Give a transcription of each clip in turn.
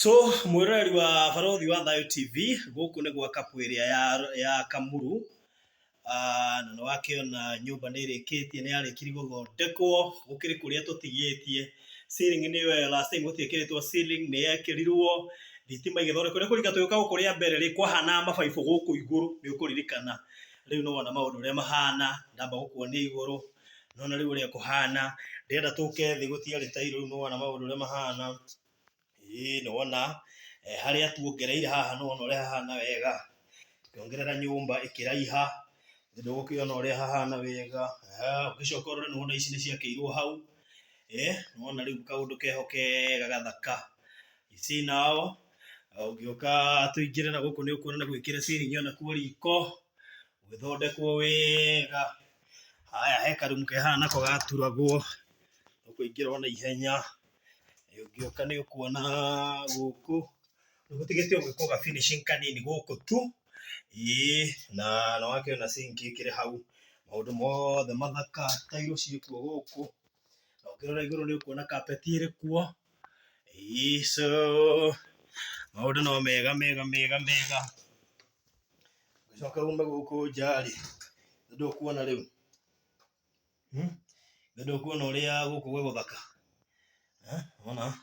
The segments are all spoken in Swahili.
So mwirori wa Barothi wa Thayo TV guku ni gwa kapu area ya Kamuru. Na no wakiona nyumba ni irikitie ni yarikiri guthondekwo gukiri kuria tutigitie ceiling ni we last time gutiekiritwo ceiling ni yekirirwo thitima igithondekwo ni kurika tuyuka gukuria mbere ri kwahana mabaibu guku iguru ni ukuririkana riu no wana maundu ria mahana ndamba gukuonia iguru no riu ria kuhana ndenda tuke thi gutiari tairo no wana maundu ria mahana no wona haria tuongereire haha no wona uria hahana wega tukiongerera nyumba ikiraiha ndio gukiona uria hahana wega ugicoka rore no wona ici ni ciakirwo hau no wona riu kaundu keho kega gathaka ici nao ugioka tuingire na guku ni ukuona na gwikira ceiling ona kuo riko gwithondekwo wega haya he karumu kehana ko gaturagwo ukuingira ona ihenya ugioka ni ukuona guku gutigete gwiko ga finishing kanini guku tu na no wakiona sink ikire hau maundu mothe mathaka tairo ciikuo guku na ukirora iguru ni ukuona carpet iri kuo so maundu no mega ugicoka ume guku njari ndio kuona riu ndio kuona uria guku gwe guthaka ona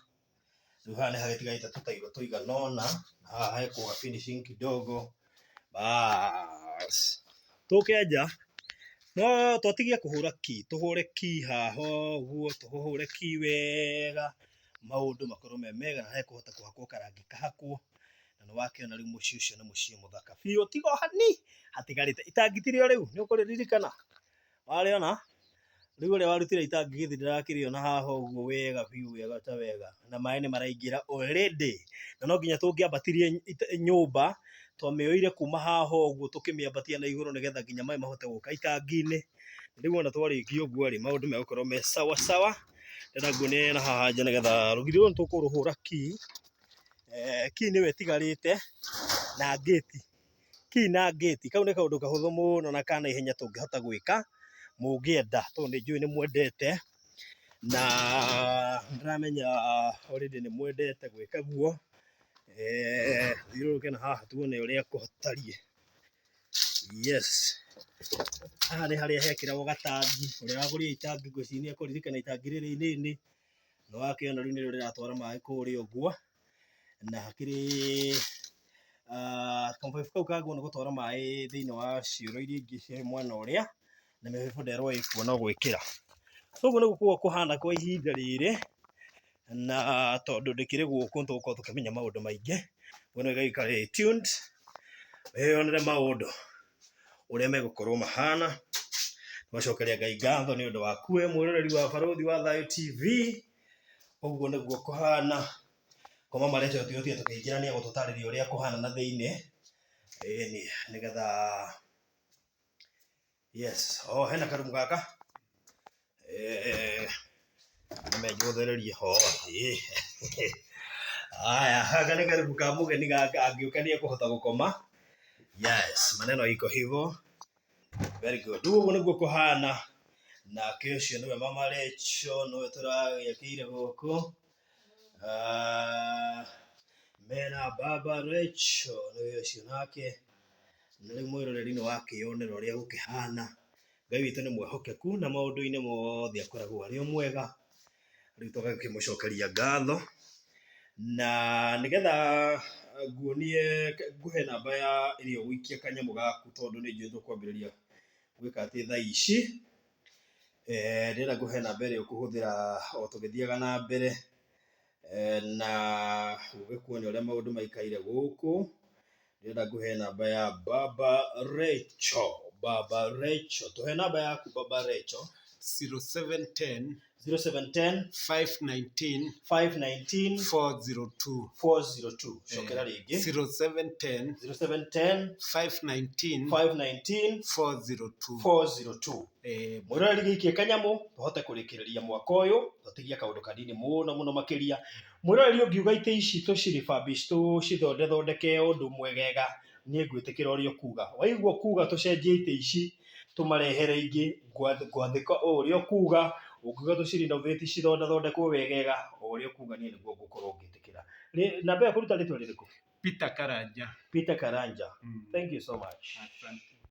Duhane hagetigaita tutairo tuiganona haha heko finishing kidogo bas tukeja no twatigia kuhura ki tuhure ki haho guo tuhure ki wega maundu makorwo mega na hekuhota kuhakwo karangi kahakwo na no wakiona riu muci ucio ni muci muthaka biu tigo hani hatigarite itangitirio riu ni ukuririkana wariona riu ria warutire itangi githi ndirakiriona haha uguo wega biu wega ta wega na mai ni maraingira already na no nginya tungiambatirie nyumba twamioire kuma haha uguo tukimiambatia na iguru nigetha nginya mai mahote guka itangi-ini riu ona twarikia uguo ri maundu megukorwo me sawa sawa ndenda nguonie na haha nja nigetha rugiri ru tukuruhura ki niwe tigarite na gate na gate kau ni kaundu kahuthu muno na kana ihenya tungihota gwika mungienda to ni njui ni mwendete na ndramenya already ni mwendete gwika guo thiruruke na haha tuone uria kuhotarie yes haha ni haria hekiragwo gatangi uria wagurire itangi ngwiciria kuririkana itangi riri inini no wakiona riu ni riratwara mai kuria uguo na hakiri kamũbaibũ kau kaguo ni gutwara mai thiini wa cioro iria ingi cia mwena uria na mĩbaibũ nderwo ĩkuo no gwĩkĩra ũguo nĩguo kuo kũhana kwa ihinda rĩrĩ na tondũ ndĩkĩrĩ gũkũ nĩtũgũkorwo tũkĩmenya maũndũ maingĩ wona gĩikare tuned wĩyonere maũndũ ũrĩa megũkorwo mahana twacokeria Ngai ngatho nĩ ũndũ waku we mwĩroreri wa Barothi wa Thayo TV ũguo nĩguo kũhana koma marĩtwa tũthiĩ tũkĩingĩrania gũtũtarĩria ũrĩa kũhana na thĩinĩ nĩgetha yes hena karumu gaka nimenjuthererie ho aya haka ni karumu ka mugeni gaka angĩũka nĩ ekũhota gũkoma yes maneno iko hivyo very good ũguo nĩguo kũhana nake ũcio nĩwe mama Rachel nĩwe tũragĩakĩire gũkũ mena baba Rachel nĩwe ũcio nake na rĩu mwĩroreri nĩ wakĩonera ũrĩa gũkĩhana Ngai witũ nĩ mwehokeku na maũndũ-inĩ mothe akoragwo arĩ o mwega rĩu tũgakĩmũcokeria ngatho na nĩgetha nguonie nguhe namba ya ĩrĩa ũgũikia kanyamũ gaku tondũ nĩ njũĩ tũkwambĩrĩria gwĩka atĩ thaa ici ndĩrenda nguhe namba ĩrĩa ũkũhũthĩra o tũgĩthiaga na mbere na ũgĩkuonia ũrĩa maũndũ maikaire gũkũ ndĩrenda nguhe namba ya baba Rachel tuhe namba yaku baba Rachel 0710 519 402 shokera rĩngĩ 0710 519 402 mwĩroreri gĩikie kanyamũ tũhote kũrĩkĩrĩria mwaka ũyũ tũtigia kaũndũ kanini mũno makĩria mwĩroreri ũngiuga itĩ ici tũcirifambish tũcithondeke ũndũ mwegega niĩ ngwĩtĩkĩra ũrĩa kuga waigua kuga tũcenjie itĩ ici tũmarehere ingĩ ngwathĩka ũrĩa kuga ũngiuga tũcirenovate cithondekwo wegega ũrĩa kuga niĩ nĩguo ngũkorwo ngĩtĩkĩra Namba ya kũruta rĩtwa rĩrĩkũ? Peter Karanja. Peter Karanja. Thank you so much. Asante.